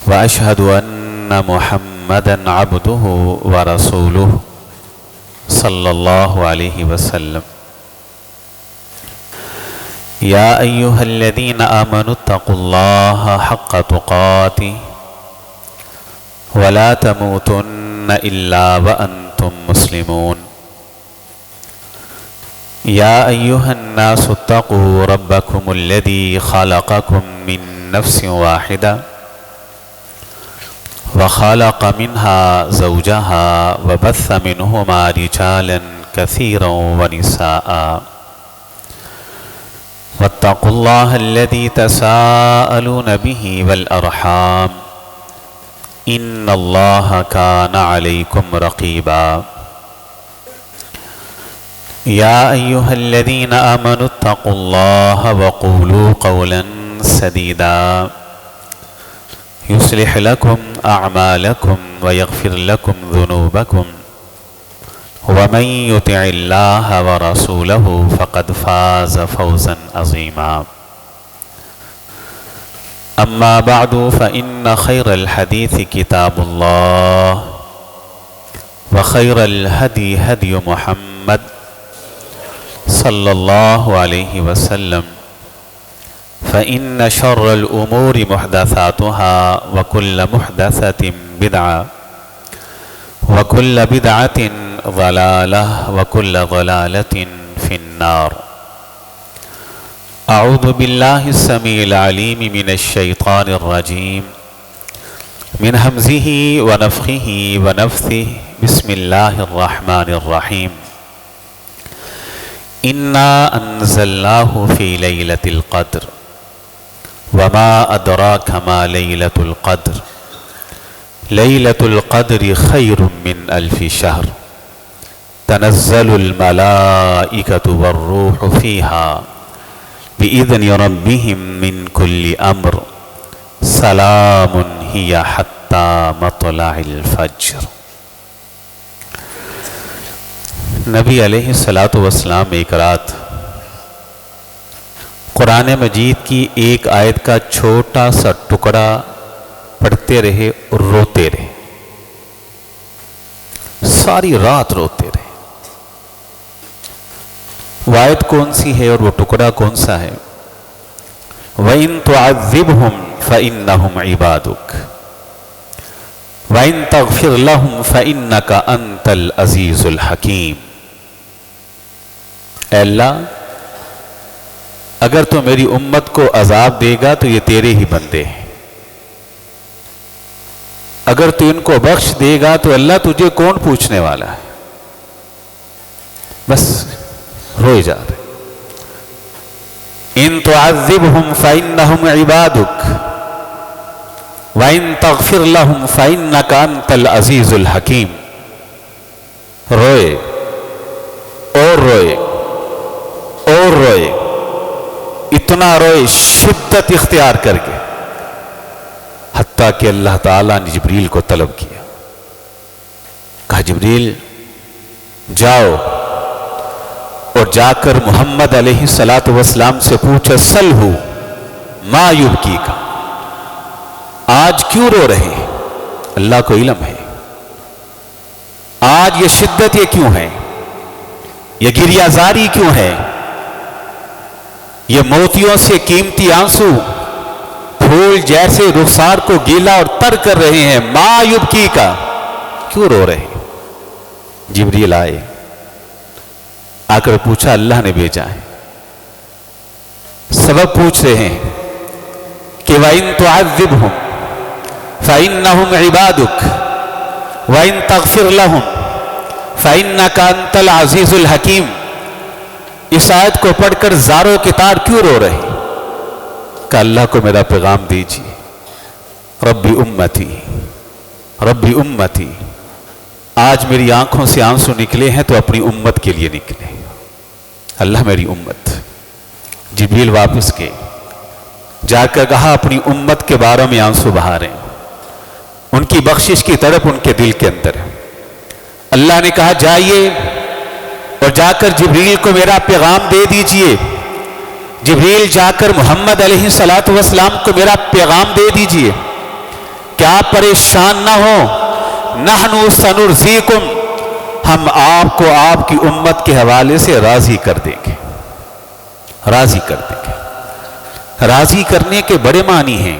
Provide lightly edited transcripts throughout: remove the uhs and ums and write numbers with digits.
وأشهد أن محمدا عبده ورسوله صلى الله عليه وسلم. يا أيها الذين آمنوا اتقوا الله حق تقاته ولا تموتن إلا وأنتم مسلمون. يا أيها الناس اتقوا ربكم الذي خلقكم من نفس واحدة وخلق منها زوجها وبث منهما رجالا كثيرا ونساء واتقوا الله الذي تساءلون به والأرحام إن الله كان عليكم رقيبا. يا أيها الذين آمنوا اتقوا الله وقولوا قولا سديدا يصلح لكم أعمالكم ويغفر لكم ذنوبكم ومن يطع الله ورسوله فقد فاز فوزا عظيما. أما بعد فإن خير الحديث كتاب الله وخير الهدي هدي محمد صلى الله عليه وسلم فإن شر الأمور محدثاتها وكل محدثة بدعة وكل بدعة ضلالة وكل ضلالة في النار. أعوذ بالله السميع العليم من الشيطان الرجيم من همزه ونفخه ونفثه. بسم الله الرحمن الرحيم. إنا أنزلناه في ليلة القدر وما أدراك ما ليلة القدر ليلة القدر خير من 1000 شهر تنزل الملائكة والروح فيها بإذن ربهم من كل أمر سلام هي حتى مطلع الفجر. نبی علیہ السلام ایک رات قرآن مجید کی ایک آیت کا چھوٹا سا ٹکڑا پڑھتے رہے اور روتے رہے، ساری رات روتے رہے. وہ آیت کون سی ہے اور وہ ٹکڑا کون سا ہے؟ وَإِن تُعَذِّبْهُمْ فَإِنَّهُمْ عِبَادُكَ وَإِن تَغْفِرْ لَهُمْ فَإِنَّكَ أَنْتَ الْعَزِيزُ الْحَكِيمُ. اے اللہ، اگر تو میری امت کو عذاب دے گا تو یہ تیرے ہی بندے ہیں، اگر تو ان کو بخش دے گا تو اللہ تجھے کون پوچھنے والا ہے. بس روئے جا رہے. ان تعذبهم فإنهم عبادك وإن تغفر لهم فإنك أنت العزيز الحكيم. روئے اور روئے اور روئے، اتنا روئے شدت اختیار کر کے، حتیٰ کہ اللہ تعالیٰ نے جبریل کو طلب کیا. کہا جبریل جاؤ اور جا کر محمد علیہ السلام سے پوچھا سلہو ما یبکی کا، آج کیوں رو رہے ہیں؟ اللہ کو علم ہے آج یہ شدت یہ کیوں ہے، یہ گریہ زاری کیوں ہے، یہ موتیوں سے قیمتی آنسو پھول جیسے رخسار کو گیلا اور تر کر رہے ہیں. ما یبکی کا، کیوں رو رہے ہیں؟ جبریل آئے، آ کر پوچھا اللہ نے بھیجا ہے. سبب پوچھ رہے ہیں کہ وَإِن تُعَذِّبْهُمْ فَإِنَّهُمْ عِبَادُكَ وَإِن تَغْفِرْ لَهُمْ فَإِنَّكَ أَنْتَ الْعَزِيزُ الْحَكِيمُ. اس آیت کو پڑھ کر زار و کتار کیوں رو رہے؟ کہ اللہ کو میرا پیغام دیجیے. ربی امتی ربی امتی، آج میری آنکھوں سے آنسو نکلے ہیں تو اپنی امت کے لیے نکلے. اللہ میری امت. جبریل واپس گئے، جا کر کہا اپنی امت کے بارے میں آنسو بہا رہے ہیں، ان کی بخشش کی طرف ان کے دل کے اندر ہے. اللہ نے کہا جائیے اور جا کر جبریل کو میرا پیغام دے دیجئے. جبریل جا کر محمد علیہ السلام کو میرا پیغام دے دیجئے کہ آپ پریشان نہ ہو، نحنو سنرضیکم، ہم آپ کو آپ کی امت کے حوالے سے راضی کر دیں گے، راضی کر دیں گے۔ راضی کرنے کے بڑے معنی ہیں،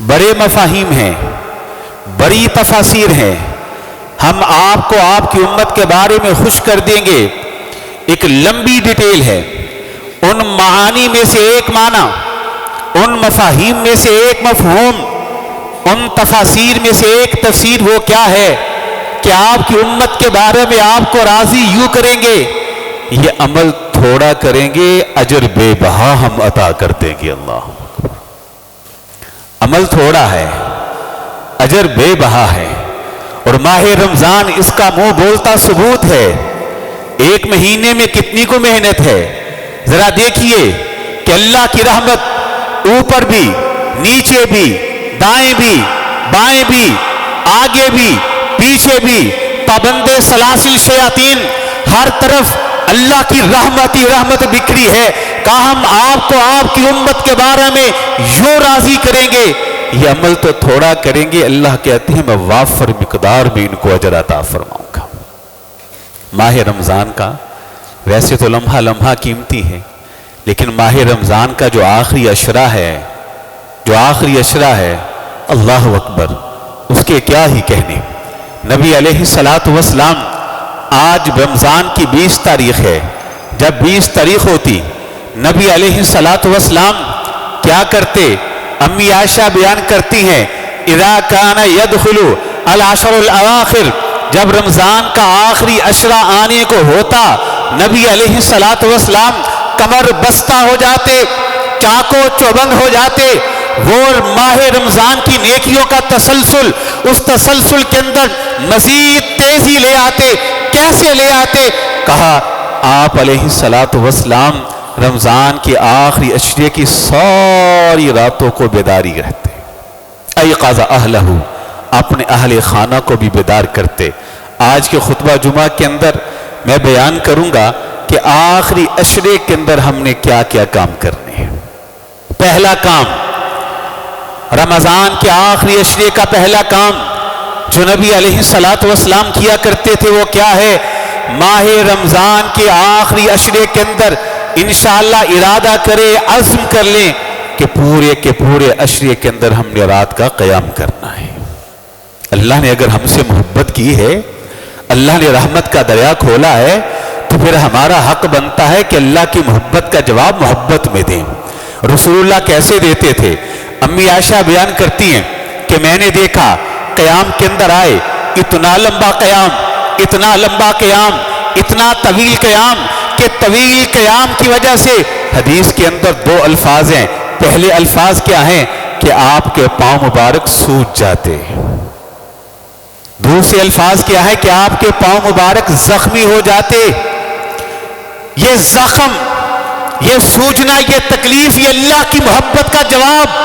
بڑے مفاہیم ہیں، بڑی تفاسیر ہیں۔ ہم آپ کو آپ کی امت کے بارے میں خوش کر دیں گے، ایک لمبی ڈیٹیل ہے۔ ان معانی میں سے ایک معنی، ان مفاہیم میں سے ایک مفہوم، ان تفاسیر میں سے ایک تفسیر وہ کیا ہے کہ آپ کی امت کے بارے میں آپ کو راضی یوں کریں گے، یہ عمل تھوڑا کریں گے، اجر بے بہا ہم عطا کر دیں گے۔ اللہ، عمل تھوڑا ہے، اجر بے بہا ہے۔ اور ماہ رمضان اس کا منہ بولتا ثبوت ہے۔ ایک مہینے میں کتنی کو محنت ہے، ذرا دیکھیے کہ اللہ کی رحمت اوپر بھی، نیچے بھی، دائیں بھی، بائیں بھی، آگے بھی، پیچھے بھی، پابند سلاسل شیاطین، ہر طرف اللہ کی رحمت ہی رحمت بکھری ہے۔ کہ ہم آپ کو آپ کی امت کے بارے میں یوں راضی کریں گے، یہ عمل تو تھوڑا کریں گے، اللہ کہتے ہیں میں وافر مقدار میں ان کو اجر عطا فرماؤں گا۔ ماہ رمضان کا ویسے تو لمحہ لمحہ قیمتی ہے، لیکن ماہ رمضان کا جو آخری عشرہ ہے، جو آخری عشرہ ہے، اللہ اکبر، اس کے کیا ہی کہنے۔ نبی علیہ السلام، آج رمضان کی 20 تاریخ ہے، جب 20 تاریخ ہوتی نبی علیہ السلام کیا کرتے؟ امی عائشہ بیان کرتی ہیں، اذا کان یدخل العشر الاواخر، جب رمضان کا آخری عشرہ آنے کو ہوتا، نبی علیہ السلام کمر بستہ ہو جاتے، چاقو چوبند ہو جاتے، وہ ماہ رمضان کی نیکیوں کا تسلسل، اس تسلسل کے اندر مزید تیزی لے آتے۔ کیسے لے آتے؟ کہا آپ علیہ السلام رمضان کے آخری عشرے کی ساری راتوں کو بیداری رہتے، ایقظ اہلہ، اپنے اہل خانہ کو بھی بیدار کرتے۔ آج کے خطبہ جمعہ کے اندر میں بیان کروں گا کہ آخری عشرے کے اندر ہم نے کیا کیا کام کرنے ہیں۔ پہلا کام، رمضان کے آخری عشرے کا پہلا کام جو نبی علیہ السلام کیا کرتے تھے وہ کیا ہے؟ ماہ رمضان کے آخری عشرے کے اندر انشاءاللہ ارادہ کرے، عزم کر لیں کہ پورے عشرے کے اندر ہم نے رات کا قیام کرنا ہے۔ اللہ نے اگر ہم سے محبت کی ہے، اللہ نے رحمت کا دریا کھولا ہے، تو پھر ہمارا حق بنتا ہے کہ اللہ کی محبت کا جواب محبت میں دیں۔ رسول اللہ کیسے دیتے تھے؟ امی عائشہ بیان کرتی ہیں کہ میں نے دیکھا قیام کے اندر آئے، اتنا لمبا قیام، اتنا لمبا قیام، اتنا طویل قیام کہ طویل قیام کی وجہ سے حدیث کے اندر 2 الفاظ ہیں۔ پہلے الفاظ کیا ہیں کہ آپ کے پاؤں مبارک سوج جاتے، دوسرے الفاظ کیا ہے کہ آپ کے پاؤں مبارک زخمی ہو جاتے۔ یہ زخم، یہ سوجنا، یہ تکلیف، یہ اللہ کی محبت کا جواب،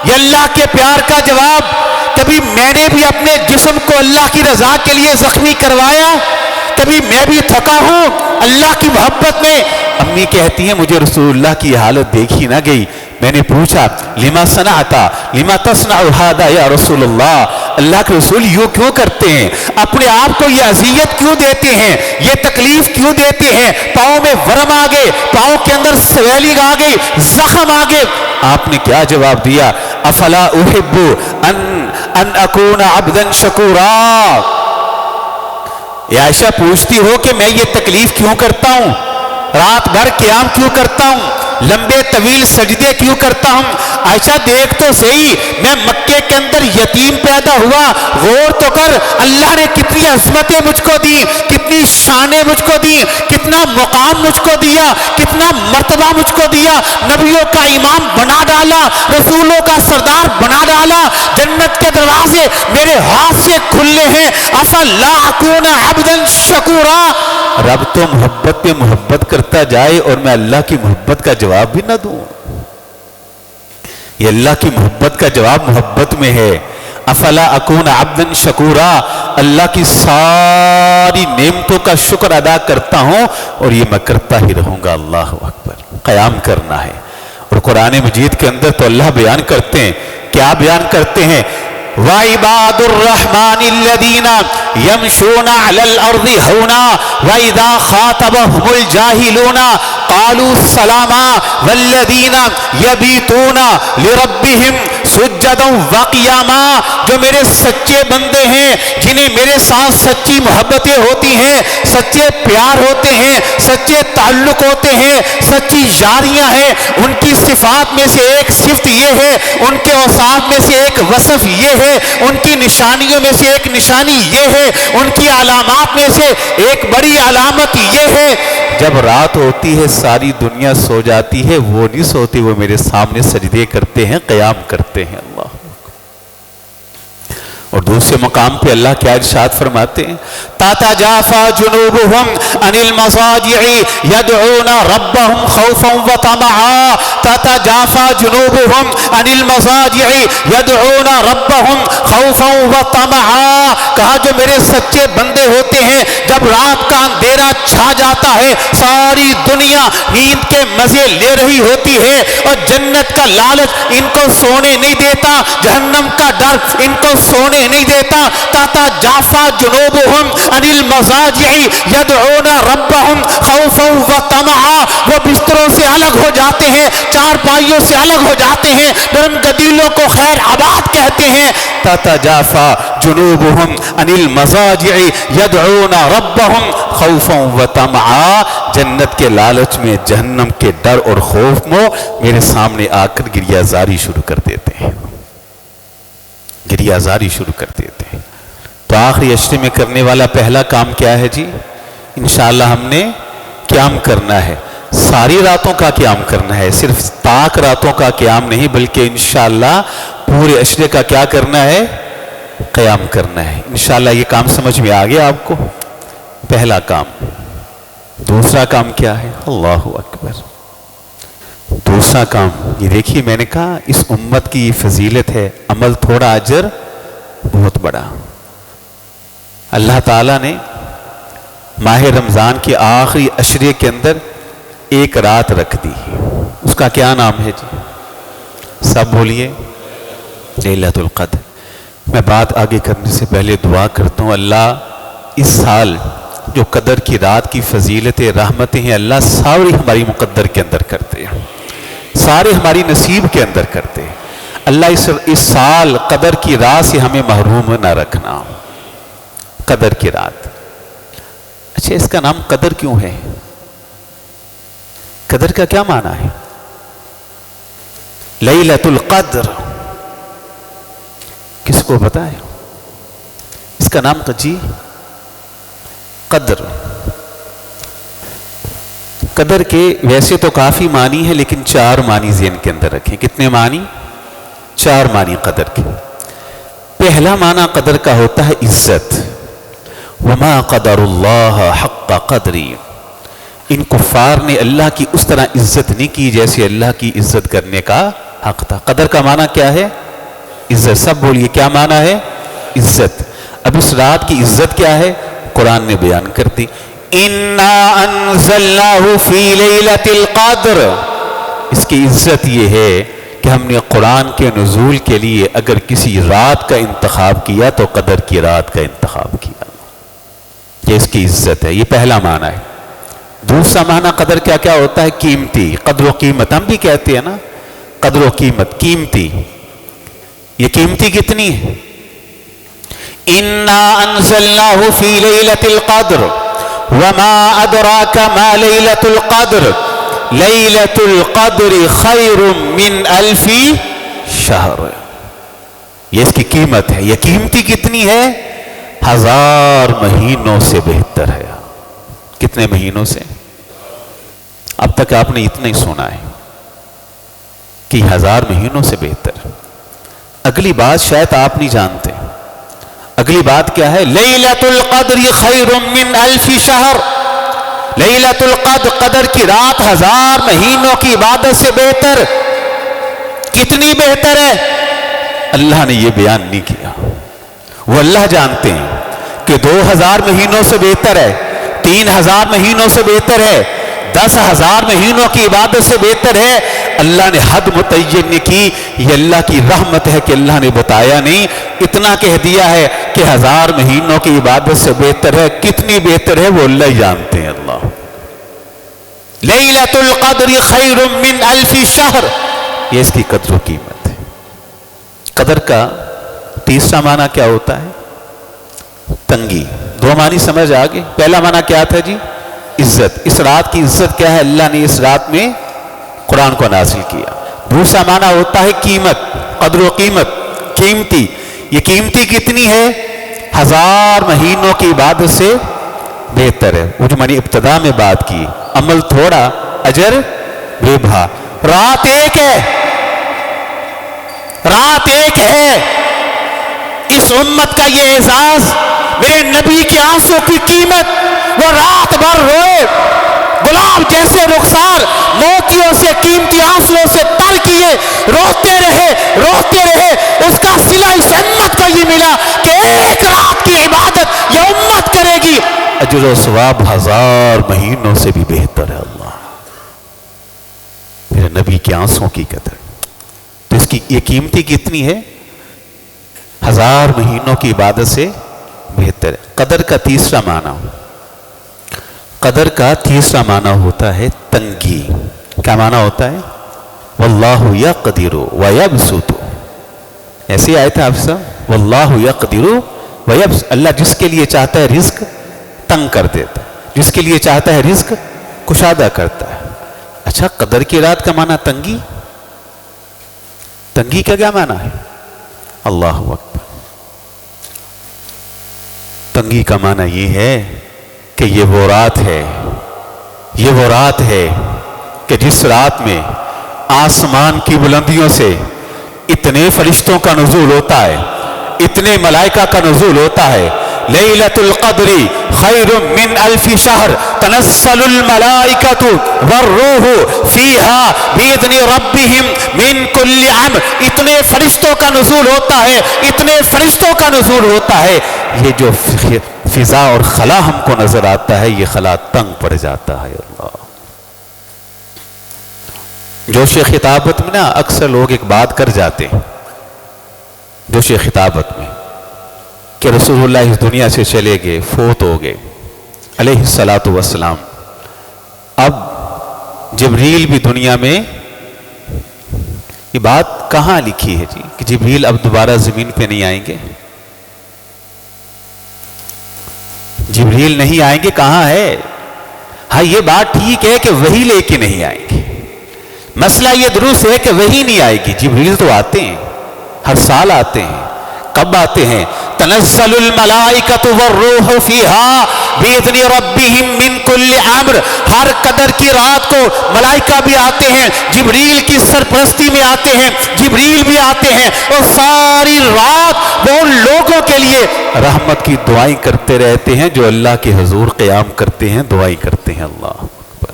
یہ اللہ کے پیار کا جواب۔ کبھی میں نے بھی اپنے جسم کو اللہ کی رضا کے لیے زخمی کروایا، کبھی میں بھی تھکا ہوں اللہ کی محبت میں۔ امی کہتی ہیں مجھے رسول اللہ کی حالت دیکھی نہ گئی، میں نے پوچھا لما صنعتا لما تصنع هذا یا رسول اللہ، اللہ کے رسول یوں کیوں کرتے ہیں؟ اپنے آپ کو یہ اذیت کیوں دیتے ہیں؟ یہ تکلیف کیوں دیتے ہیں؟ پاؤں میں ورم آ گئے، پاؤں کے اندر سویلنگ آ گئی، زخم آ گئے۔ آپ نے کیا جواب دیا؟ افلا احب ان اکون عبدا شکورا۔ عائشہ پوچھتی ہو کہ میں یہ تکلیف کیوں کرتا ہوں، رات بھر قیام کیوں کرتا ہوں، لمبے طویل سجدے کیوں کرتا ہوں؟ عائشہ دیکھ تو صحیح، میں مکے کے اندر یتیم پیدا ہوا، غور تو کر اللہ نے کتنی عظمتیں مجھ کو دی، کتنی شانیں مجھ کو دی، کتنا مقام مجھ کو دیا، کتنا مرتبہ مجھ کو دیا، نبیوں کا امام بنا ڈالا، رسولوں کا سردار بنا ڈالا، جنت کے دروازے میرے ہاتھ سے کھلے ہیں۔ افلا اکون عبدا شکورا، رب تو محبت پہ محبت کرتا جائے اور میں اللہ کی محبت کا جواب بھی نہ دوں؟ یہ اللہ کی محبت کا جواب محبت میں ہے۔ افلا اکون عبدا شکورا، اللہ کی ساری نعمتوں کا شکر ادا کرتا ہوں اور یہ میں کرتا ہی رہوں گا۔ اللہ اکبر، قیام کرنا ہے۔ اور قرآن مجید کے اندر تو اللہ بیان کرتے ہیں کیا بیان کرتے ہیں؟ وَعِبَادُ الرَّحْمَنِ الَّذِينَ يَمْشُونَ عَلَى الْأَرْضِ هَوْنًا وَإِذَا خَاطَبَهُمُ الْجَاهِلُونَ قَالُوا سَلَامًا وَالَّذِينَ يَبِيتُونَ لِرَبِّهِمْ سُجَّدًا وَقِيَامًا۔ جو میرے سچے بندے ہیں، جنہیں میرے ساتھ سچی محبتیں ہوتی ہیں، سچے پیار ہوتے ہیں، سچے تعلق ہوتے ہیں، سچی یاریاں ہیں، ان کی صفات میں سے ایک صفت یہ ہے، ان کے اوصاف میں سے ایک وصف یہ ہے، ان کی نشانیوں میں سے ایک نشانی یہ ہے، ان کی علامات میں سے ایک بڑی علامت یہ ہے، جب رات ہوتی ہے ساری دنیا سو جاتی ہے، وہ نہیں سوتی، وہ میرے سامنے سجدے کرتے ہیں، قیام کرتے ہیں۔ اللہ۔ اور دوسرے مقام پہ اللہ کیا ارشاد فرماتے ہیں؟ تَتَجَافَى جُنُوبُهُمْ عَنِ الْمَضَاجِعِ يَدْعُونَ رَبَّهُمْ خَوْفًا وَطَمَعًا۔ تَتَجَافَى جُنُوبُهُمْ عَنِ الْمَضَاجِعِ يَدْعُونَ رَبَّهُمْ خَوْفًا وَطَمَعًا۔ کہا جو میرے سچے بندے ہوتے ہیں، جب رات کا اندھیرا چھا جاتا ہے، ساری دنیا نیند کے مزے لے رہی ہوتی ہے، اور جنت کا لالچ ان کو سونے نہیں دیتا، جہنم کا ڈر ان کو سونے نہیں دیتا۔ تَتَجَافَى جُنُوبُهُمْ عَنِ الْمَضَاجِعِ يَدْعُونَ رَبَّهُمْ خَوْفًا وَطَمَعًا۔ وہ بستروں سے الگ ہو جاتے ہیں، چارپائیوں سے الگ ہو جاتے ہیں، نرم گدیلوں کو خیر آباد کہتے ہیں۔ تَتَجَافَى جُنُوبُهُمْ عَنِ الْمَضَاجِعِ يَدْعُونَ رَبَّهُمْ خَوْفًا وَطَمَعًا۔ جنت کے لالچ میں، جہنم کے ڈر اور خوف میں میرے سامنے آ کر گریہ زاری شروع کر دیتے ہیں، گریہ زاری شروع کر دیتے ہیں۔ تو آخری عشرے میں کرنے والا پہلا کام کیا ہے جی؟ انشاءاللہ ہم نے قیام کرنا ہے، ساری راتوں کا قیام کرنا ہے، صرف طاق راتوں کا قیام نہیں، بلکہ انشاءاللہ پورے عشرے کا کیا کرنا ہے؟ قیام کرنا ہے۔ انشاءاللہ یہ کام سمجھ میں آ گیا آپ کو؟ پہلا کام۔ دوسرا کام کیا ہے؟ اللہ اکبر۔ دوسرا کام یہ دیکھیے، میں نے کہا اس امت کی فضیلت ہے، عمل تھوڑا اجر بہت بڑا۔ اللہ تعالیٰ نے ماہ رمضان کے آخری عشرے کے اندر ایک رات رکھ دی، اس کا کیا نام ہے جی؟ سب بولیے، لیلۃ القدر۔ میں بات آگے کرنے سے پہلے دعا کرتا ہوں، اللہ اس سال جو قدر کی رات کی فضیلتیں، رحمتیں ہیں، اللہ ساری ہماری مقدر کے اندر کرتے ہیں، سارے ہماری نصیب کے اندر کرتے ہیں۔ اللہ اس سال قدر کی رات سے ہمیں محروم نہ رکھنا۔ قدر کی رات، اچھا اس کا نام قدر کیوں ہے؟ قدر کا کیا معنی ہے؟ لیلۃ القدر کس کو پتا ہے؟ اس کا نام جی قدر۔ قدر کے ویسے تو کافی معنی ہے، لیکن 4 معنی ذہن کے اندر رکھیں۔ کتنے معنی؟ 4 معنی قدر کے۔ پہلا معنی قدر کا ہوتا ہے عزت۔ وما قدر اللہ حق قدری۔ ان کفار نے اللہ کی اس طرح عزت نہیں کی جیسے اللہ کی عزت کرنے کا حق تھا۔ قدر کا معنی کیا ہے؟ عزت۔ سب بولیے کیا معنی ہے؟ عزت۔ اب اس رات کی عزت کیا ہے؟ قرآن نے بیان کر دی، اِنَّا أَنزَلْنَاهُ فِي لَيْلَةِ الْقَدْرِ۔ اس کی عزت یہ ہے کہ ہم نے قرآن کے نزول کے لیے اگر کسی رات کا انتخاب کیا تو قدر کی رات کا انتخاب کیا، یہ اس کی عزت ہے۔ یہ پہلا معنی ہے۔ دوسرا معنی قدر کیا کیا ہوتا ہے؟ قیمتی۔ قدر و قیمت ہم بھی کہتے ہیں نا، قدر و قیمت، قیمتی۔ یہ قیمتی کتنی ہے؟ اِنَّا أَنزَلْنَاهُ فِي لَيْلَةِ الْقَدْرِ وَمَا أَدْرَاكَ مَا لَيْلَةُ الْقَدْرِ لَيْلَةُ الْقَدْرِ خَيْرٌ مِّنْ أَلْفِ شَهْرٍ۔ یہ اس کی قیمت ہے۔ یہ قیمتی کتنی ہے؟ 1000 مہینوں سے بہتر ہے۔ کتنے مہینوں سے؟ اب تک آپ نے اتنا ہی سنا ہے کہ 1000 مہینوں سے بہتر۔ اگلی بات شاید آپ نہیں جانتے۔ اگلی بات کیا ہے؟ لیلۃ القدر خیر من 1000 شہر۔ لیلۃ القدر، قدر کی رات 1000 مہینوں کی عبادت سے بہتر۔ کتنی بہتر ہے؟ اللہ نے یہ بیان نہیں کیا، وہ اللہ جانتے ہیں کہ 2000 مہینوں سے بہتر ہے، 3000 مہینوں سے بہتر ہے، 10,000 مہینوں کی عبادت سے بہتر ہے؟ اللہ نے حد متعین نہیں کی، یہ اللہ کی رحمت ہے کہ اللہ نے بتایا نہیں، اتنا کہہ دیا ہے کہ 1000 مہینوں کی عبادت سے بہتر ہے۔ کتنی بہتر ہے وہ اللہ ہی جانتے ہیں۔ اللہ لیلۃ القدر خیر من 1000 شہر، یہ اس کی قدر و قیمت ہے۔ قدر کا تیسرا معنی کیا ہوتا ہے؟ تنگی۔ دو معنی سمجھ آگے۔ پہلا معنی کیا تھا جی؟ عزت۔ اس رات کی عزت کیا ہے؟ اللہ نے اس رات میں قرآن کو نازل کیا۔ دوسرا معنی ہوتا ہے قیمت، قدر و قیمت، قیمتی۔ یہ قیمتی کتنی ہے؟ 1000 مہینوں کی عبادت سے بہتر ہے۔ وہ جو میں نے ابتدا میں بات کی، عمل تھوڑا اجر بے بہا۔ رات ایک ہے، رات ایک ہے۔ اس امت کا یہ اعزاز، میرے نبی کے آنسوں کی قیمت، وہ رات بھر روئے، گلاب جیسے رخسار موتیوں سے قیمتی آنسوں سے تر کیے، روتے رہے روتے رہے۔ اس کا صلہ اس امت کو یہ ملا کہ ایک رات کی عبادت یہ امت کرے گی، اجر و ثواب 1000 مہینوں سے بھی بہتر ہے۔ اللہ میرے نبی کے آنسوں کی قدر، تو اس کی یہ قیمتی کتنی ہے؟ 1000 مہینوں کی عبادت سے بہتر ہے۔ قدر کا تیسرا معنی، قدر کا تیسرا معنی ہوتا ہے تنگی۔ کیا معنی ہوتا ہے؟ واللہ یقدر ویبسط، ایسی آیت ہے آپ سب، واللہ یقدر ویبسط، اللہ جس کے لیے چاہتا ہے رزق تنگ کر دیتا ہے، جس کے لیے چاہتا ہے رزق کشادہ کرتا ہے۔ اچھا، قدر کی رات کا معنی تنگی؟ تنگی کا کیا معنی ہے؟ اللہ اکبر۔ تنگی کا معنی یہ ہے کہ یہ وہ رات ہے، یہ وہ رات ہے کہ جس رات میں آسمان کی بلندیوں سے اتنے فرشتوں کا نزول ہوتا ہے، اتنے ملائکہ کا نزول ہوتا ہے۔ لیلۃ القدر خیر من 1000 شہر تنزل الملائکۃ والروح فیہا باذن ربہم من کل امر، اتنے فرشتوں کا نزول ہوتا ہے، اتنے فرشتوں کا نزول ہوتا ہے۔ یہ جو فضا اور خلا ہم کو نظر آتا ہے، یہ خلا تنگ پڑ جاتا ہے۔ اللہ جوش خطابت میں نا اکثر لوگ ایک بات کر جاتے ہیں، جوش خطابت میں، کہ رسول اللہ اس دنیا سے چلے گئے، فوت ہو گئے علیہ الصلاۃ والسلام، اب جبریل بھی دنیا میں، یہ بات کہاں لکھی ہے جی کہ جبریل اب دوبارہ زمین پہ نہیں آئیں گے؟ جبریل نہیں آئیں گے، کہاں ہے؟ ہاں یہ بات ٹھیک ہے کہ وہی لے کے نہیں آئیں گے، مسئلہ یہ درست ہے کہ وہی نہیں آئے گی۔ جبریل تو آتے ہیں، ہر سال آتے ہیں۔ کب آتے ہیں؟ تنزل الملائکۃ والروح فیہا باذن ربہم من کل امر، ہر قدر کی رات کو ملائکہ بھی آتے ہیں، جبریل کی سرپرستی میں آتے ہیں، جبریل بھی آتے ہیں، اور ساری رات وہ ان لوگوں کے لیے رحمت کی دعائیں کرتے رہتے ہیں جو اللہ کے حضور قیام کرتے ہیں، دعائیں کرتے ہیں۔ اللہ اکبر۔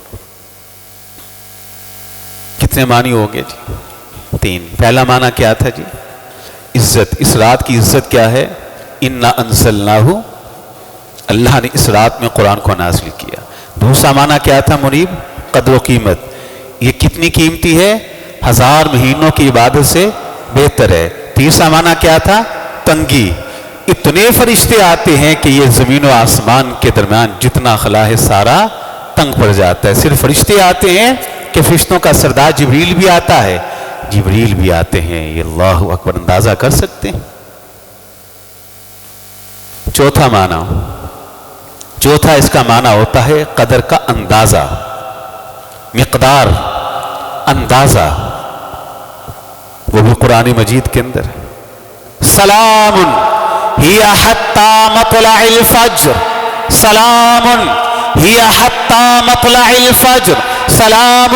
کتنے معنی ہو گئے جی؟ 3۔ پہلا معنی کیا تھا جی؟ عزت۔ اس رات کی عزت کیا ہے؟ انا انزلناہ، اللہ نے اس رات میں قرآن کو نازل کیا۔ دوسرا معنی کیا تھا منیب؟ قدر و قیمت، یہ کتنی قیمتی ہے؟ 1000 مہینوں کی عبادت سے بہتر ہے۔ تیسرا معنی کیا تھا؟ تنگی، اتنے فرشتے آتے ہیں کہ یہ زمین و آسمان کے درمیان جتنا خلا ہے سارا تنگ پڑ جاتا ہے۔ صرف فرشتے آتے ہیں کہ فرشتوں کا سردار جبریل بھی آتا ہے، جبریل بھی آتے ہیں، یہ اللہ اکبر، اندازہ کر سکتے ہیں؟ چوتھا معنی، چوتھا اس کا معنی ہوتا ہے قدر کا اندازہ، مقدار، اندازہ، وہ بھی قرآن مجید کے اندر۔ سلام ہی حتی مطلع الفجر، سلام ہی حتی مطلع الفجر، سلام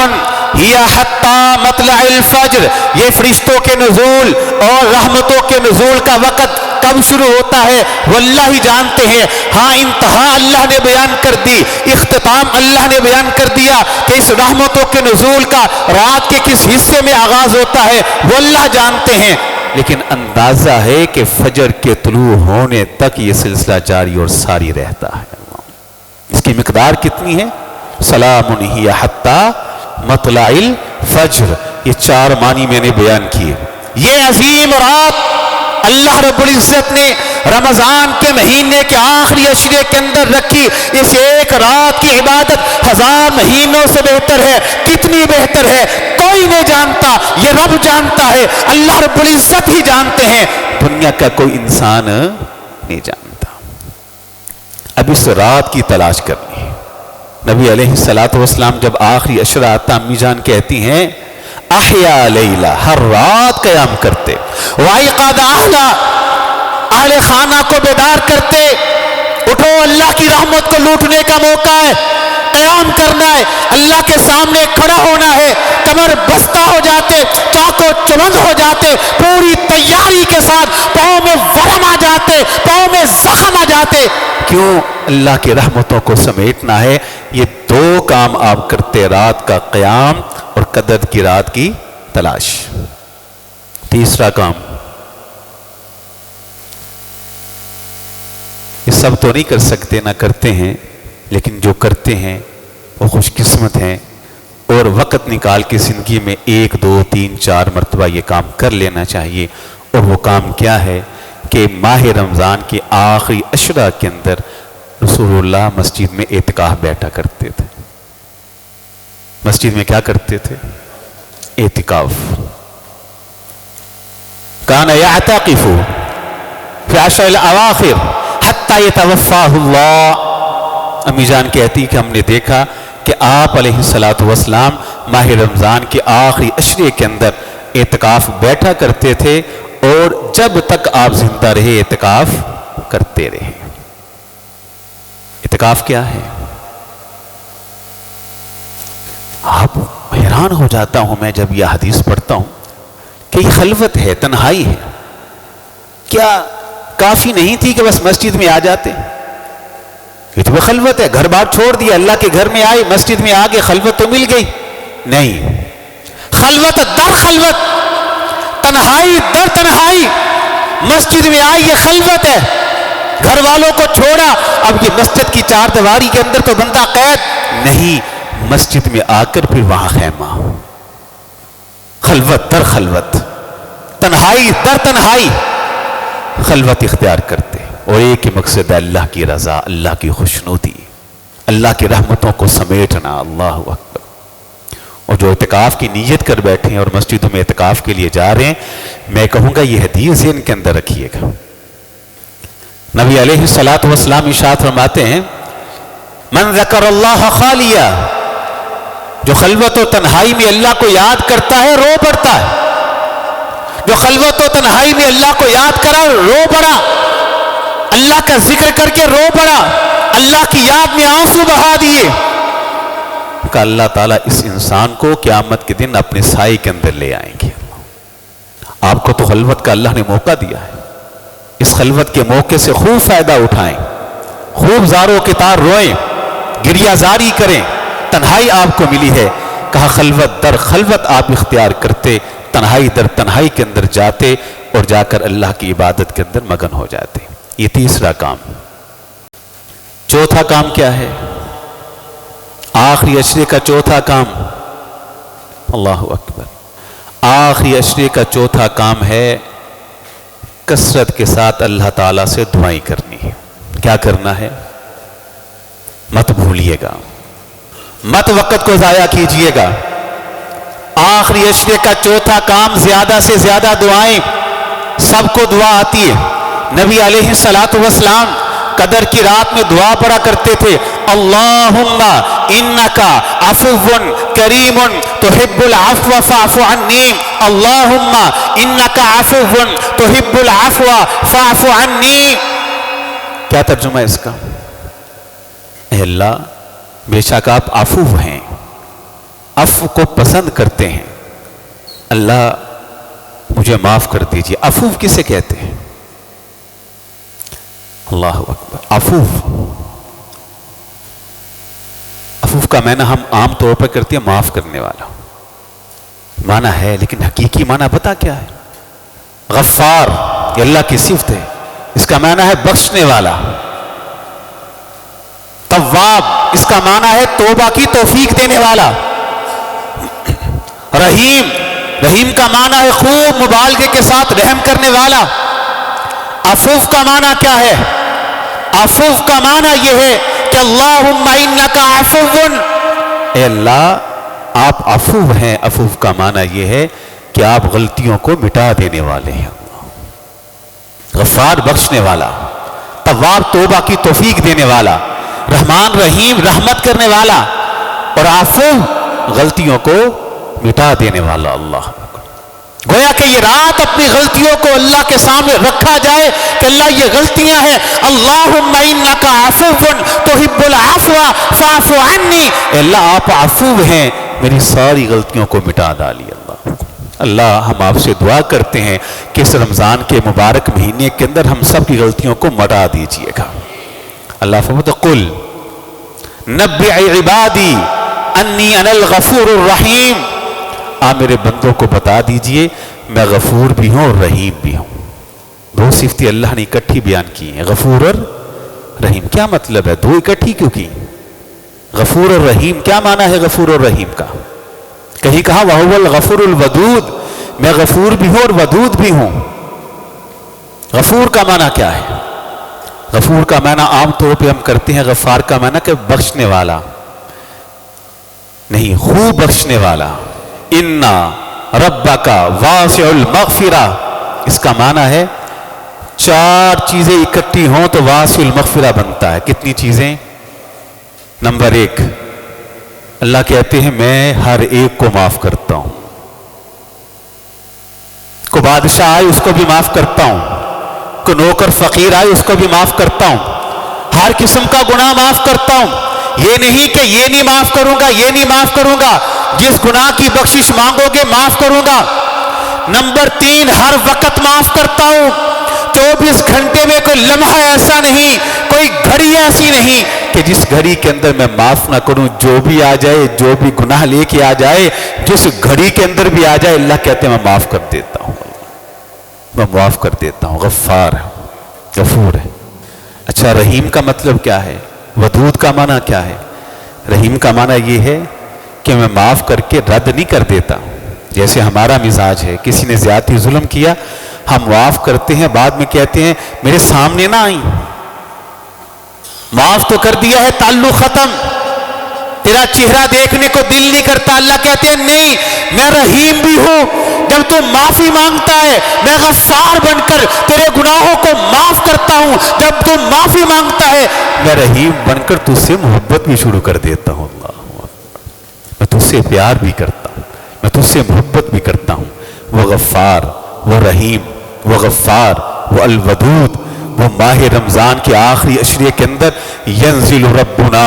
ہی حتی مطلع الفجر۔ یہ فرشتوں کے نزول اور رحمتوں کے نزول کا وقت کب شروع ہوتا ہے وہ اللہ ہی جانتے ہیں۔ ہاں انتہا اللہ نے بیان کر دی، اختتام اللہ نے بیان کر دیا کہ اس رحمتوں کے نزول کا رات کے کس حصے میں آغاز ہوتا ہے وہ اللہ جانتے ہیں، لیکن اندازہ ہے کہ فجر کے طلوع ہونے تک یہ سلسلہ جاری اور ساری رہتا ہے۔ اس کی مقدار کتنی ہے؟ سلام ہی حتی مطلع الفجر. یہ 4 معنی میں نے بیان کیے. یہ عظیم رات اللہ رب العزت نے رمضان کے مہینے کے آخری عشرے کے اندر رکھی. اس ایک رات کی عبادت 1000 مہینوں سے بہتر ہے. کتنی بہتر ہے کوئی نہیں جانتا, یہ رب جانتا ہے, اللہ رب العزت ہی جانتے ہیں, دنیا کا کوئی انسان نہیں جانتا. اب اس رات کی تلاش کرنی ہے. نبی علیہ السلام جب آخری عشرہ آتا, امی جان کہتی ہیں احیا لیلہ, ہر رات قیام کرتے, وائقاد اہلا, اہل خانہ کو بیدار کرتے, اٹھو اللہ کی رحمت کو لوٹنے کا موقع ہے, قیام کرنا ہے, اللہ کے سامنے کھڑا ہونا ہے, کمر بستہ ہو جاتے, چاقو چبند ہو جاتے, پوری تیاری کے ساتھ, پاؤں میں ورم آ جاتے, پاؤں میں زخم آ جاتے. کیوں؟ اللہ کی رحمتوں کو سمیٹنا ہے. یہ 2 کام آپ کرتے, رات کا قیام اور قدر کی رات کی تلاش. تیسرا کام, یہ سب تو نہیں کر سکتے, نہ کرتے ہیں, لیکن جو کرتے ہیں وہ خوش قسمت ہیں, اور وقت نکال کے زندگی میں 1 2 3 4 مرتبہ یہ کام کر لینا چاہیے. اور وہ کام کیا ہے کہ ماہ رمضان کے آخری عشرہ کے اندر رسول اللہ مسجد میں اعتکاف بیٹھا کرتے تھے. مسجد میں کیا کرتے تھے؟ اعتکاف. کان یعتکف فی عشر الاواخر حتی یتوفاہ اللہ. امی جان کہتی کہ ہم نے دیکھا کہ آپ علیہ السلام ماہ رمضان کے آخری عشرے کے اندر اعتکاف بیٹھا کرتے تھے, اور جب تک آپ زندہ رہے اعتکاف کرتے رہے. اعتکاف کیا ہے؟ آپ حیران ہو جاتا ہوں میں جب یہ حدیث پڑھتا ہوں کہ یہ خلوت ہے, تنہائی ہے. کیا کافی نہیں تھی کہ بس مسجد میں آ جاتے؟ یہ تو وہ خلوت ہے, گھر بار چھوڑ دیا, اللہ کے گھر میں آئے, مسجد میں آگے, خلوت تو مل گئی. نہیں, خلوت در خلوت, تنہائی در تنہائی, مسجد میں آئی یہ خلوت ہے. گھر والوں کو چھوڑا, اب یہ مسجد کی 4 دیواری کے اندر تو بندہ قید نہیں, مسجد میں آ کر پھر وہاں خیمہ. خلوت در خلوت, تنہائی در تنہائی, خلوت اختیار کرتے, اور ایک ہی مقصد ہے اللہ کی رضا, اللہ کی خوشنودی, اللہ کی رحمتوں کو سمیٹنا. اللہ اکبر. اور جو اعتکاف کی نیت کر بیٹھے ہیں اور مسجدوں میں اعتکاف کے لیے جا رہے ہیں, میں کہوں گا یہ حدیث ذہن کے اندر رکھیے گا. نبی علیہ السلام ارشاد فرماتے ہیں من ذکر اللہ خالیہ, جو خلوت و تنہائی میں اللہ کو یاد کرتا ہے رو پڑتا ہے. جو خلوت و تنہائی میں اللہ کو یاد کرا رو پڑا, اللہ کا ذکر کر کے رو پڑا, اللہ کی یاد میں آنسو بہا دیے, کہ اللہ تعالیٰ اس انسان کو قیامت کے دن اپنے سائے کے اندر لے آئیں گے. آپ کو تو خلوت کا اللہ نے موقع دیا ہے, اس خلوت کے موقع سے خوب فائدہ اٹھائیں, خوب زارو کتار روئیں, گریہ زاری کریں. تنہائی آپ کو ملی ہے, کہا خلوت در خلوت آپ اختیار کرتے, تنہائی در تنہائی کے اندر جاتے, اور جا کر اللہ کی عبادت کے اندر مگن ہو جاتے. یہ تیسرا کام. چوتھا کام کیا ہے؟ آخری عشرے کا چوتھا کام, اللہ اکبر, آخری عشرے کا چوتھا کام ہے کثرت کے ساتھ اللہ تعالیٰ سے دعائیں کرنی ہے. کیا کرنا ہے؟ مت بھولیے گا, مت وقت کو ضائع کیجئے گا. آخری عشرے کا چوتھا کام زیادہ سے زیادہ دعائیں. سب کو دعا آتی ہے. نبی علیہ السلام قدر کی رات میں دعا پڑھا کرتے تھے, اللہم انکا عفو کریم تحب العفو فاعف عنی, اللہم انکا عفو تحب العفو فاعف عنی. کیا ترجمہ ہے اس کا؟ اے اللہ, بے شک آپ عفو ہیں, عفو کو پسند کرتے ہیں, اللہ مجھے معاف کر دیجئے. عفو کسے کہتے ہیں؟ اللہ اکبر. عفو, عفو کا معنی ہم عام طور پر کرتے ہیں معاف کرنے والا, معنی ہے, لیکن حقیقی معنی پتہ کیا ہے؟ غفار, یہ اللہ کی صفت ہے, اس کا معنی ہے بخشنے والا. تواب اس کا معنی ہے توبہ کی توفیق دینے والا. رحیم، رحیم کا معنی ہے خوب مبالغے کے ساتھ رحم کرنے والا. عفو کا معنی کیا ہے؟ عفو کا معنی یہ ہے کہ اللہم انک عفو، اے اللہ آپ عفو ہیں. عفو کا معنی یہ ہے کہ آپ غلطیوں کو مٹا دینے والے ہیں. غفار بخشنے والا، تواب توبہ کی توفیق دینے والا، رحمان رحیم رحمت کرنے والا، اور عفو غلطیوں کو مٹا دینے والا. اللہ گویا کہ یہ رات اپنی غلطیوں کو اللہ کے سامنے رکھا جائے کہ اللہ یہ غلطیاں ہیں. اللہم انک عفو تحب العفو فاعف عنی، اللہ آپ عفو ہیں میری ساری غلطیوں کو مٹا ڈالی. اللہ ہم آپ سے دعا کرتے ہیں کہ اس رمضان کے مبارک مہینے کے اندر ہم سب کی غلطیوں کو مٹا دیجئے گا. اللہ فرماتا قل نبئ عبادی انی انا الغفور الرحیم، آپ میرے بندوں کو بتا دیجئے میں غفور بھی ہوں اور رحیم بھی ہوں. دو صفتیں اللہ نے اکٹھی بیان کی ہیں، غفور اور رحیم. کیا مطلب ہے؟ دو اکٹھی کیوں کی؟ غفور اور رحیم کیا معنی ہے غفور اور رحیم کا؟ کہیں کہا وَهُوَ الْغَفُورُ الْوَدُودُ، میں غفور بھی ہوں اور ودود بھی ہوں. غفور کا معنی کیا ہے؟ غفور کا معنی عام طور پہ ہم کرتے ہیں غفار کا معنی کہ بخشنے والا نہیں، خوب بخشنے والا. اِنَّا رَبَّكَ وَاسِعُ الْمَغْفِرَةِ، اس کا معنی ہے چار چیزیں اکٹھی ہوں تو واسع المغفرہ بنتا ہے. کتنی چیزیں؟ نمبر 1، اللہ کہتے ہیں میں ہر ایک کو معاف کرتا ہوں. کو بادشاہ آئے اس کو بھی معاف کرتا ہوں، کو نوکر فقیر آئے اس کو بھی معاف کرتا ہوں، ہر قسم کا گناہ معاف کرتا ہوں. یہ نہیں کہ یہ نہیں معاف کروں گا، یہ نہیں معاف کروں گا، جس گناہ کی بخشش مانگو گے معاف کروں گا. نمبر 3، ہر وقت معاف کرتا ہوں. 24 گھنٹے میں کوئی لمحہ ایسا نہیں، کوئی گھڑی ایسی نہیں کہ جس گھڑی کے اندر میں معاف نہ کروں. جو بھی آ جائے، جو بھی گناہ لے کے آ جائے، جس گھڑی کے اندر بھی آ جائے، اللہ کہتے ہیں میں معاف کر دیتا ہوں، میں معاف کر دیتا ہوں. غفار ہے، غفور ہے. اچھا رحیم کا مطلب کیا ہے؟ ودود کا معنی کیا ہے؟ رحیم کا معنی یہ ہے کہ میں معاف کر کے رد نہیں کر دیتا. جیسے ہمارا مزاج ہے، کسی نے زیادتی ظلم کیا، ہم معاف کرتے ہیں، بعد میں کہتے ہیں میرے سامنے نہ آئیں. معاف تو کر دیا ہے، تعلق ختم، تیرا چہرہ دیکھنے کو دل نہیں کرتا. اللہ کہتے ہیں نہیں، میں رحیم بھی ہوں. جب تو معافی مانگتا ہے میں غفار بن کر تیرے گناہوں کو معاف کرتا ہوں. جب تو معافی مانگتا ہے میں رحیم بن کر تجھ سے محبت بھی شروع کر دیتا ہوں. اللہ، میں تجھ سے پیار بھی کرتا ہوں، میں تجھ سے محبت بھی کرتا ہوں. وہ غفار، وہ رحیم، وہ غفار، وہ الودود. وہ ماہ رمضان کے آخری عشرے کے اندر ینزل ربنا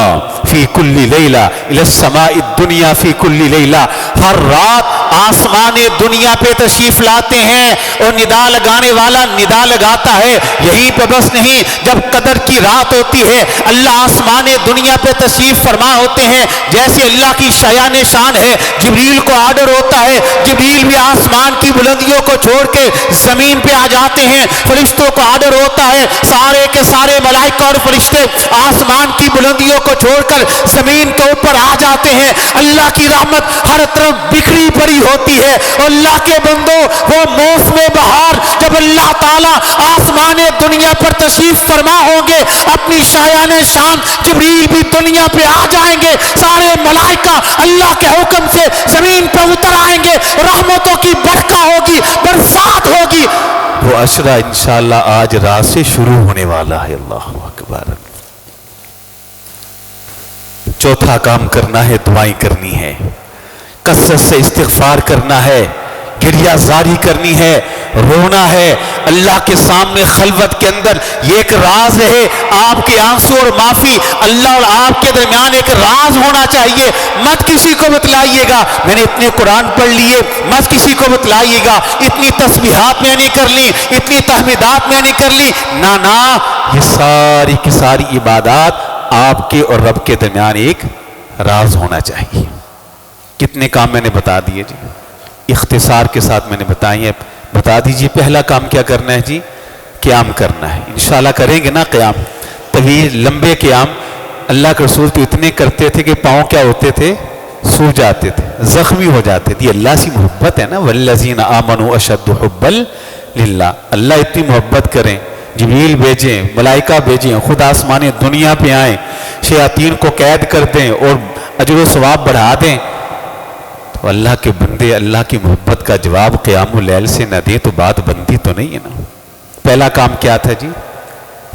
فی کل لیلہ الی السماء الدنیا فی کل لیلہ، ہر رات آسمان دنیا پہ تشریف لاتے ہیں اور ندا لگانے والا ندا لگاتا ہے. یہیں پہ بس نہیں، جب قدر کی رات ہوتی ہے اللہ آسمان دنیا پہ تشریف فرما ہوتے ہیں. جیسے اللہ کی شایان شان ہے، جبریل کو آرڈر ہوتا ہے، جبریل بھی آسمان کی بلندیوں کو چھوڑ کے زمین پہ آ جاتے ہیں. فرشتوں کو آرڈر ہوتا ہے، سارے کے سارے ملائکہ اور فرشتے آسمان کی بلندیوں کو چھوڑ کر زمین کے اوپر آ جاتے ہیں. اللہ کی رحمت ہر طرف بکھری پڑی ہوتی ہے. اور اللہ کے بندوں، وہ موسم بہار جب اللہ تعالیٰ آسمان دنیا پر تشریف فرما ہوں گے، اپنی شایان شان جبریل بھی دنیا پہ آ جائیں گے، سارے ملائکہ اللہ کے حکم سے زمین پہ اتر آئیں گے، رحمتوں کی برکہ ہوگی، برسات ہوگی. وہ عشرہ انشاءاللہ آج رات سے شروع ہونے والا ہے. اللہ اکبر. چوتھا کام کرنا ہے، دعائیں کرنی ہے، کثرت سے استغفار کرنا ہے، گریہ زاری کرنی ہے، رونا ہے اللہ کے سامنے خلوت کے اندر. یہ ایک راز ہے، آپ کے آنسو اور معافی اللہ اور آپ کے درمیان ایک راز ہونا چاہیے. مت کسی کو بتلائیے گا میں نے اتنے قرآن پڑھ لیے، مت کسی کو بتلائیے گا اتنی تسبیحات میں نے کر لی، اتنی تحمیدات میں نے کر لی. نہ، یہ ساری کی ساری عبادات آپ کے اور رب کے درمیان ایک راز ہونا چاہیے. کتنے کام میں نے بتا دیے جی، اختصار کے ساتھ میں نے بتائی ہے. بتا دیجئے پہلا کام کیا کرنا ہے جی؟ قیام کرنا ہے. انشاءاللہ کریں گے نا قیام، طویل لمبے قیام. اللہ کے رسول تو اتنے کرتے تھے کہ پاؤں کیا ہوتے تھے؟ سو جاتے تھے، زخمی ہو جاتے تھے. یہ اللہ سے محبت ہے نا، والذین آمنوا اشد حبا للہ. اللہ اتنی محبت کریں، جبریل بھیجیں، ملائکہ بھیجیں، خود آسمانی دنیا پہ آئیں، شیاطین کو قید کر دیں اور اجر و ثواب بڑھا دیں، تو اللہ کے بندے اللہ کی محبت کا جواب قیام اللیل سے نہ دیں تو بات بنتی تو نہیں ہے نا. پہلا کام کیا تھا جی؟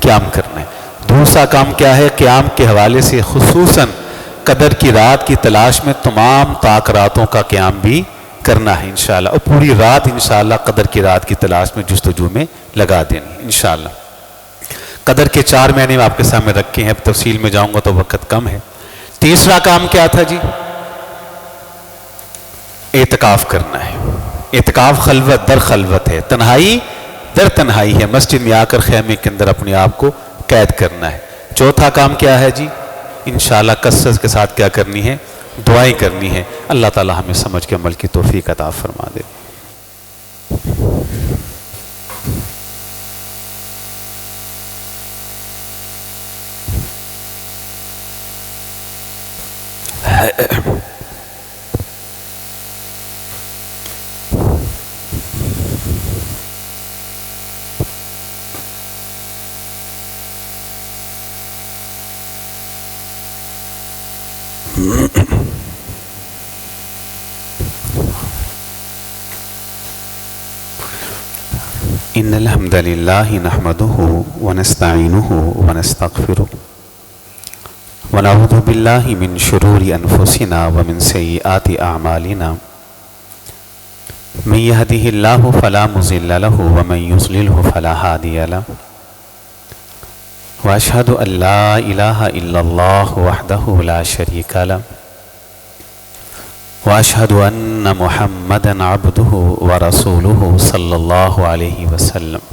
قیام کرنا ہے. دوسرا کام کیا ہے؟ قیام کے حوالے سے خصوصاً قدر کی رات کی تلاش میں تمام طاق راتوں کا قیام بھی کرنا ہے انشاءاللہ، اور پوری رات انشاءاللہ قدر کی رات کی تلاش میں جستجو میں لگا دینی انشاءاللہ. قدر کے 4 مہینے میں آپ کے سامنے رکھے ہیں، اب تفصیل میں جاؤں گا تو وقت کم ہے. تیسرا کام کیا تھا جی؟ اعتکاف کرنا ہے. اعتکاف خلوت در خلوت ہے، تنہائی در تنہائی ہے، مسجد میں آ کر خیمے کے اندر اپنے آپ کو قید کرنا ہے. چوتھا کام کیا ہے جی؟ انشاءاللہ کثرت کے ساتھ کیا کرنی ہے؟ دعائیں کرنی ہے. اللہ تعالی ہمیں سمجھ کے عمل کی توفیق عطا فرما دے. ان الحمد للہ نحمده ونستعینه ونستغفره ونعوذ باللہ من شرور انفسنا ومن سیئات اعمالنا من يهده الله فلا مضل له ومن يضلله فلا هادي له واشهد ان لا اله الا الله وحده لا شريك له واشهد ان محمدا عبده ورسوله صلی اللہ علیہ وسلم.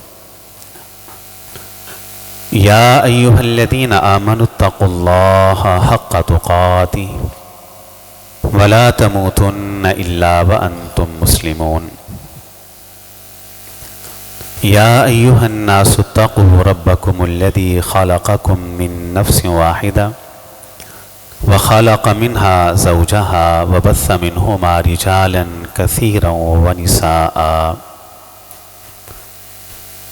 یا ایها الذین آمنوا اتقوا اللہ حق تقاته ولا تموتن الا وانتم مسلمون. یا ایها الناس اتقوا ربکم الذی خلقکم من نفس واحدہ وخلق منها زوجها وبث منهما رجالا كثيرا ونساء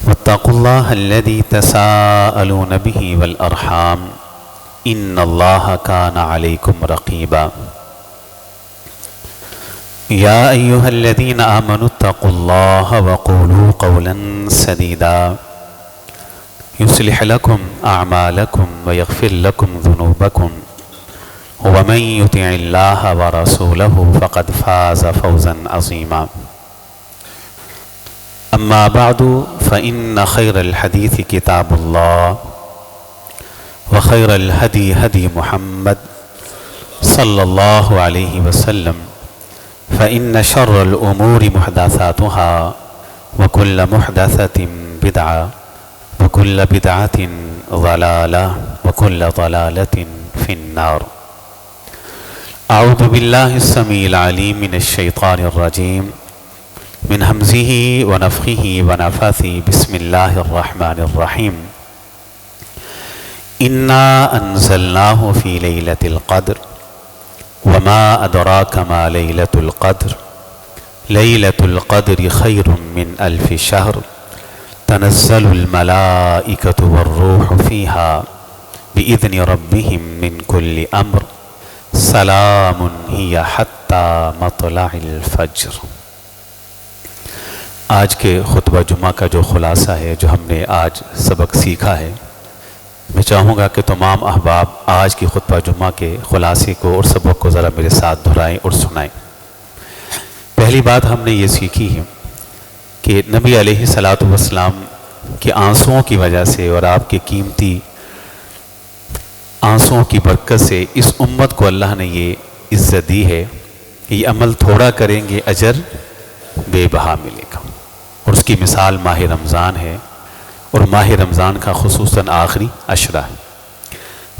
واتقوا الله الذي تساءلون به والأرحام إن الله كان عليكم رقيبا. يا أيها الذين آمنوا اتقوا الله وقولوا قولا سديدا يصلح لكم أعمالكم ويغفر لكم ذنوبكم ومن يطع الله ورسوله فقد فاز فوزا عظيما. اما بعد فإن خير الحديث كتاب الله وخير الهدي هدي محمد صلى الله عليه وسلم فإن شر الأمور محدثاتها وكل محدثة بدعة وكل بدعة ضلالة وكل ضلالة في النار. اعوذ باللہ السمیع العلیم من الشیطان الرجیم من ہمزہ ونفخہ ونفثہ بسم اللہ الرحمن الرحیم. انا انزلناہ فی لیلۃ القدر وما ادراک ما لیلۃ القدر لیلۃ القدر خیر من الف شہر تنزل الملائکۃ والروح فیہا بإذن ربہم من کل امر سلام ہی حتی مطلع الفجر. آج کے خطبہ جمعہ کا جو خلاصہ ہے، جو ہم نے آج سبق سیکھا ہے، میں چاہوں گا کہ تمام احباب آج کی خطبہ جمعہ کے خلاصے کو اور سبق کو ذرا میرے ساتھ دہرائیں اور سنائیں. پہلی بات ہم نے یہ سیکھی ہے کہ نبی علیہ الصلاۃ والسلام کے آنسوؤں کی وجہ سے اور آپ کے قیمتی آنسوؤں کی برکت سے اس امت کو اللہ نے یہ عزت دی ہے کہ یہ عمل تھوڑا کریں گے اجر بے بہا ملے گا. اور اس کی مثال ماہ رمضان ہے، اور ماہ رمضان کا خصوصاً آخری عشرہ ہے.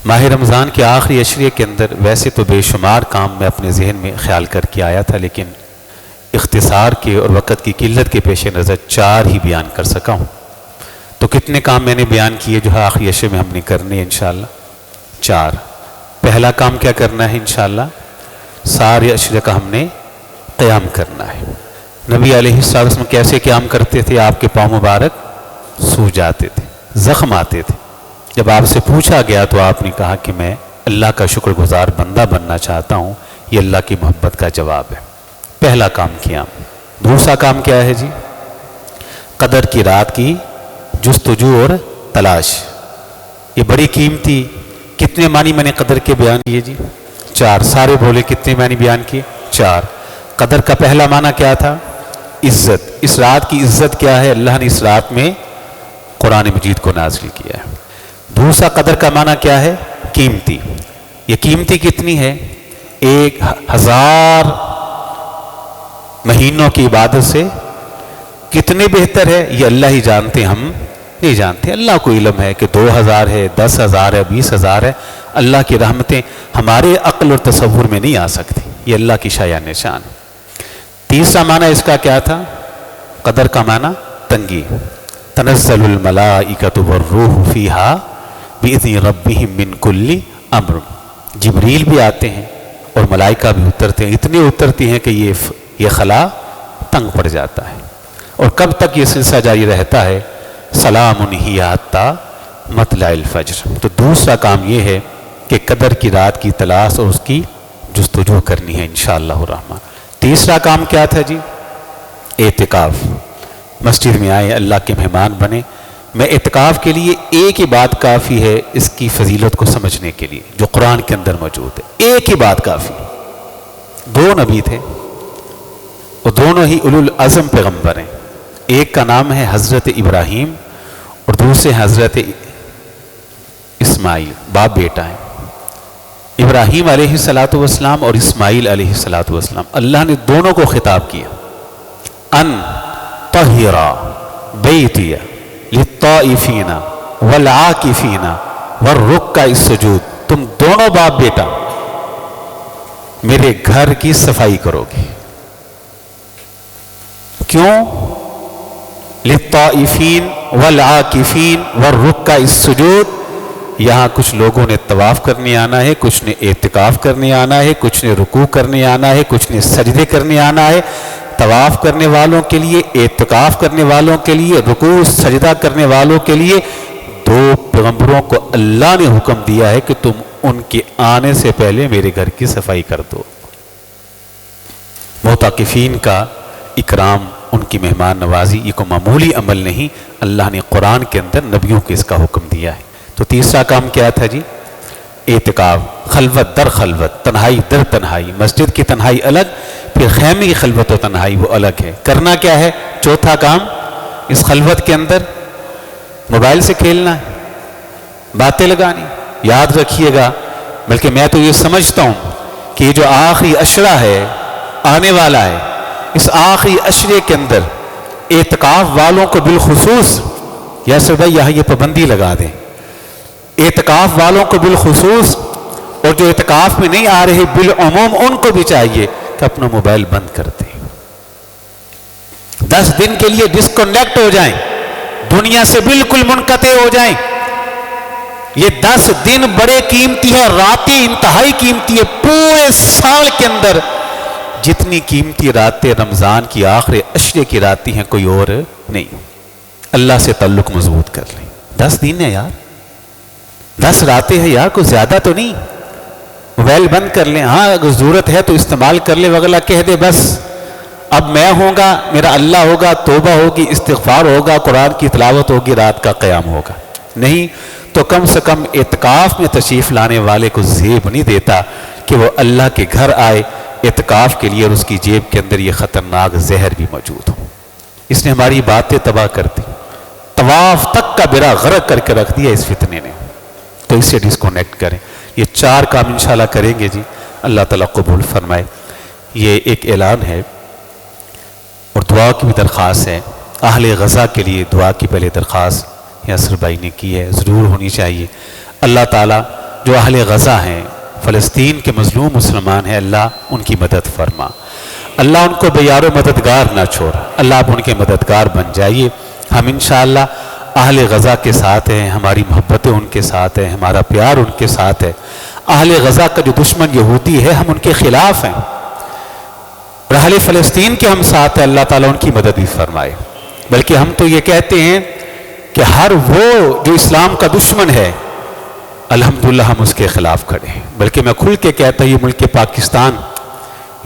ماہ رمضان کے آخری عشرے کے اندر ویسے تو بے شمار کام میں اپنے ذہن میں خیال کر کے آیا تھا، لیکن اختصار کے اور وقت کی قلت کے پیش نظر 4 ہی بیان کر سکا ہوں. تو کتنے کام میں نے بیان کیے جو آخری عشرے میں ہم نے کرنے انشاءاللہ؟ 4. پہلا کام کیا کرنا ہے انشاءاللہ؟ سارے عشرے کا ہم نے قیام کرنا ہے۔ نبی علیہ السلام کیسے قیام کرتے تھے؟ آپ کے پاؤں مبارک سو جاتے تھے، زخم آتے تھے۔ جب آپ سے پوچھا گیا تو آپ نے کہا کہ میں اللہ کا شکر گزار بندہ بننا چاہتا ہوں۔ یہ اللہ کی محبت کا جواب ہے۔ پہلا کام قیام۔ دوسرا کام کیا ہے جی؟ قدر کی رات کی جستجو اور تلاش۔ یہ بڑی قیمتی، کتنے معنی میں نے قدر کے بیان کیے جی؟ 4۔ سارے بولے کتنے معنی بیان کیے؟ 4۔ قدر کا پہلا معنی کیا تھا؟ عزت۔ اس رات کی عزت کیا ہے؟ اللہ نے اس رات میں قرآن مجید کو نازل کیا ہے۔ دوسرا قدر کا معنی کیا ہے؟ قیمتی۔ یہ قیمتی کتنی ہے؟ 1000 مہینوں کی عبادت سے کتنے بہتر ہے یہ اللہ ہی جانتے، ہم نہیں جانتے۔ اللہ کو علم ہے کہ 2000 ہے، 10,000 ہے، 20,000 ہے۔ اللہ کی رحمتیں ہمارے عقل اور تصور میں نہیں آ سکتی، یہ اللہ کی شایع نشان۔ تیسرا معنی اس کا کیا تھا؟ قدر کا معنی تنگی۔ تنزل الملائکۃ والروح فیہا بإذن ربہم من کل امر۔ جبریل بھی آتے ہیں اور ملائکہ بھی اترتے ہیں، اتنے اترتی ہیں کہ یہ خلا تنگ پڑ جاتا ہے۔ اور کب تک یہ سلسلہ جاری رہتا ہے؟ سلام ہی حتی مطلع الفجر۔ تو دوسرا کام یہ ہے کہ قدر کی رات کی تلاش اور اس کی جستجو کرنی ہے انشاءاللہ الرحمن۔ تیسرا کام کیا تھا جی؟ اعتکاف۔ مسجد میں آئے، اللہ کے مہمان بنے۔ میں اعتکاف کے لیے ایک ہی بات کافی ہے اس کی فضیلت کو سمجھنے کے لیے، جو قرآن کے اندر موجود ہے۔ ایک ہی بات کافی۔ 2 نبی تھے اور دونوں ہی اولو العزم پیغمبر ہیں۔ ایک کا نام ہے حضرت ابراہیم اور دوسرے حضرت اسماعیل، باپ بیٹا ہے۔ ابراہیم علیہ السلام اور اسماعیل علیہ السلام، اللہ نے دونوں کو خطاب کیا، ان طہر بیتی للطائفین والعاکفین والرکع السجود۔ تم دونوں باپ بیٹا میرے گھر کی صفائی کرو گے۔ کیوں؟ للطائفین والعاکفین والرکع السجود۔ یہاں کچھ لوگوں نے طواف کرنے آنا ہے، کچھ نے اعتکاف کرنے آنا ہے، کچھ نے رکوع کرنے آنا ہے، کچھ نے سجدے کرنے آنا ہے۔ طواف کرنے والوں کے لیے، اعتکاف کرنے والوں کے لیے، رکوع سجدہ کرنے والوں کے لیے 2 پیغمبروں کو اللہ نے حکم دیا ہے کہ تم ان کے آنے سے پہلے میرے گھر کی صفائی کر دو۔ معتکفین کا اکرام، ان کی مہمان نوازی، یہ کوئی معمولی عمل نہیں، اللہ نے قرآن کے اندر نبیوں کو اس کا حکم دیا ہے۔ تو تیسرا کام کیا تھا جی؟ اعتکاف، خلوت در خلوت، تنہائی در تنہائی۔ مسجد کی تنہائی الگ، پھر خیمے کی خلوت و تنہائی وہ الگ ہے۔ کرنا کیا ہے؟ چوتھا کام اس خلوت کے اندر موبائل سے کھیلنا ہے، باتیں لگانی۔ یاد رکھیے گا، بلکہ میں تو یہ سمجھتا ہوں کہ یہ جو آخری عشرہ ہے آنے والا ہے، اس آخری عشرے کے اندر اعتکاف والوں کو بالخصوص، یاسر بھائی یہاں یہ پابندی لگا دیں، اعتکاف والوں کو بالخصوص اور جو اعتکاف میں نہیں آ رہے بالعموم ان کو بھی چاہیے کہ اپنا موبائل بند کر دیں، 10 دن کے لیے ڈسکنیکٹ ہو جائیں، دنیا سے بالکل منقطع ہو جائیں۔ یہ 10 دن بڑے قیمتی ہے، راتیں انتہائی قیمتی ہے۔ پورے سال کے اندر جتنی قیمتی راتیں رمضان کی آخری عشرے کی راتیں ہیں کوئی اور نہیں۔ اللہ سے تعلق مضبوط کر لیں۔ 10 دن ہے یار، 10 راتیں ہیں یار، کوئی زیادہ تو نہیں۔ موبائل بند کر لیں، ہاں اگر ضرورت ہے تو استعمال کر لیں، وغیرہ کہہ دے بس اب میں ہوں گا، میرا اللہ ہوگا، توبہ ہوگی، استغفار ہوگا، قرآن کی تلاوت ہوگی، رات کا قیام ہوگا۔ نہیں تو کم سے کم اعتکاف میں تشریف لانے والے کو زیب نہیں دیتا کہ وہ اللہ کے گھر آئے اعتکاف کے لیے اور اس کی جیب کے اندر یہ خطرناک زہر بھی موجود ہو۔ اس نے ہماری باتیں تباہ کر دی، طواف تک کا بیڑا غرق کر کے رکھ دیا اس فتنے نے۔ تو اس سے ڈسکنیکٹ کریں۔ یہ 4 کام انشاءاللہ کریں گے جی، اللہ تعالیٰ قبول فرمائے۔ یہ ایک اعلان ہے اور دعا کی بھی درخواست ہے۔ اہل غزہ کے لیے دعا کی پہلے درخواست یاسر بھائی نے کی ہے، ضرور ہونی چاہیے۔ اللہ تعالیٰ جو اہل غزہ ہیں، فلسطین کے مظلوم مسلمان ہیں، اللہ ان کی مدد فرما، اللہ ان کو بیار و مددگار نہ چھوڑ، اللہ آپ ان کے مددگار بن جائیے۔ ہم انشاءاللہ اہل غزہ کے ساتھ ہیں، ہماری محبتیں ان کے ساتھ ہیں، ہمارا پیار ان کے ساتھ ہے۔ اہل غزہ کا جو دشمن یہودی ہے ہم ان کے خلاف ہیں، اور اہل فلسطین کے ہم ساتھ ہیں، اللہ تعالیٰ ان کی مدد بھی فرمائے۔ بلکہ ہم تو یہ کہتے ہیں کہ ہر وہ جو اسلام کا دشمن ہے الحمدللہ ہم اس کے خلاف کھڑے ہیں۔ بلکہ میں کھل کے کہتا ہوں یہ ملک پاکستان،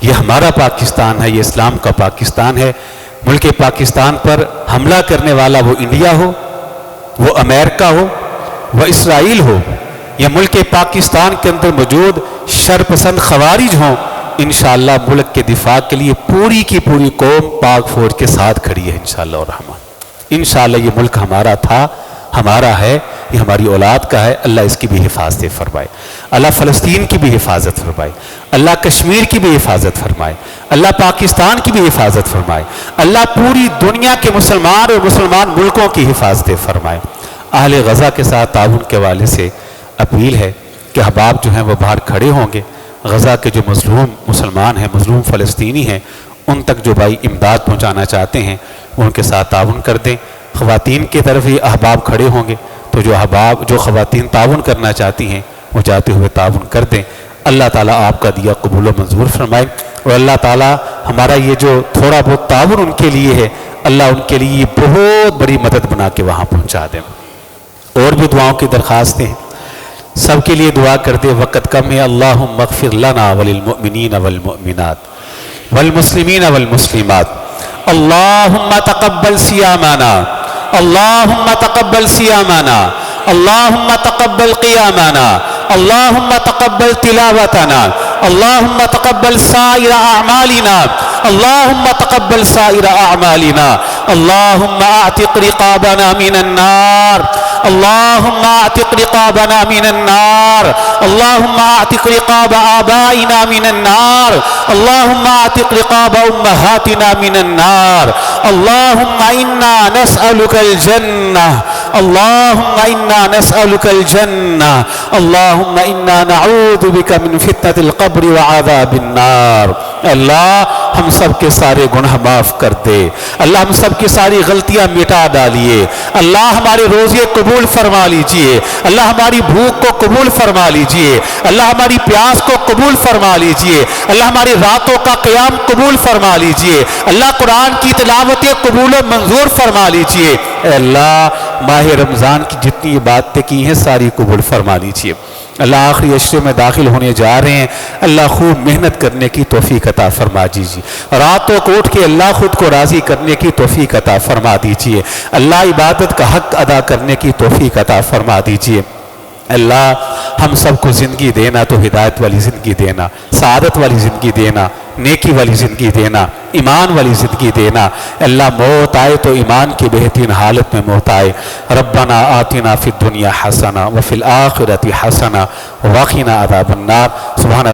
یہ ہمارا پاکستان ہے، یہ اسلام کا پاکستان ہے۔ ملک پاکستان پر حملہ کرنے والا وہ انڈیا ہو، وہ امریکہ ہو، وہ اسرائیل ہو، یا ملک پاکستان کے اندر موجود شرپسند خوارج ہوں، انشاءاللہ ملک کے دفاع کے لیے پوری کی پوری قوم پاک فوج کے ساتھ کھڑی ہے انشاءاللہ الرحمن۔ انشاءاللہ یہ ملک ہمارا تھا، ہمارا ہے، یہ ہماری اولاد کا ہے۔ اللہ اس کی بھی حفاظت فرمائے، اللہ فلسطین کی بھی حفاظت فرمائے، اللہ کشمیر کی بھی حفاظت فرمائے، اللہ پاکستان کی بھی حفاظت فرمائے، اللہ پوری دنیا کے مسلمان اور مسلمان ملکوں کی حفاظت فرمائے۔ اہل غزہ کے ساتھ تعاون کے والے سے اپیل ہے کہ احباب جو ہیں وہ باہر کھڑے ہوں گے، غزہ کے جو مظلوم مسلمان ہیں، مظلوم فلسطینی ہیں، ان تک جو بھائی امداد پہنچانا چاہتے ہیں ان کے ساتھ تعاون کر دیں۔ خواتین کی طرف ہی احباب کھڑے ہوں گے تو جو خواتین تعاون کرنا چاہتی ہیں وہ جاتے ہوئے تعاون کر دیں۔ اللہ تعالیٰ آپ کا دیا قبول و منظور فرمائے، اور اللہ تعالیٰ ہمارا یہ جو تھوڑا بہت تعاون ان کے لیے ہے اللہ ان کے لیے بہت بڑی مدد بنا کے وہاں پہنچا دیں۔ اور بھی دعاؤں کی درخواستیں ہیں، سب کے لیے دعا کرتے، وقت کم ہے۔ اللہم اغفر لنا وللمؤمنین والمؤمنات والمسلمین والمسلمات، اللہم تقبل صیامنا، اللہم تقبل صیامنا، اللہم تقبل قیامنا، اللہم تقبل تلاوتنا، اللہم تقبل سائر اعمالنا، اللہم تقبل سائر اعمالنا، اللہم اعتق رقابنا من النار، اللہم اعتق رقابنا من النار، اللہم اعتق رقاب آبائنا من النار، اللہم اعتق رقاب امہاتنا من النار، اللہم انا نسألک الجنہ، اللہم انا نسألک الجنہ، اللہم انا نعوذ بک من فتنة القبر وعذاب النار۔ اللہ ہم سب کے سارے گناہ معاف کر دے، اللہ ہم سب کی ساری غلطیاں مٹا ڈالیے، اللہ ہمارے روزے قبول فرما لیجئے، اللہ ہماری بھوک کو قبول فرما لیجئے، اللہ ہماری پیاس کو قبول فرما لیجئے، اللہ ہماری راتوں کا قیام قبول فرما لیجئے، اللہ قرآن کی تلاوت قبول و منظور فرما لیجئے، اے اللہ ماہ رمضان کی جتنی عبادتیں کی ہیں ساری قبول فرما لیجئے۔ اللہ آخری عشرے میں داخل ہونے جا رہے ہیں، اللہ خوب محنت کرنے کی توفیق عطا فرما دیجیے، راتوں کو اٹھ کے اللہ خود کو راضی کرنے کی توفیق عطا فرما دیجیے، اللہ عبادت کا حق ادا کرنے کی توفیق عطا فرما دیجیے۔ اللہ ہم سب کو زندگی دینا تو ہدایت والی زندگی دینا، سعادت والی زندگی دینا، نیکی والی زندگی دینا، ایمان والی زندگی دینا۔ اللہ موت آئے تو ایمان کی بہترین حالت میں موت آئے۔ ربنا آتنا فی الدنیا حسنہ وفی الآخرۃ حسنہ وقنا عذاب النار۔ سبحان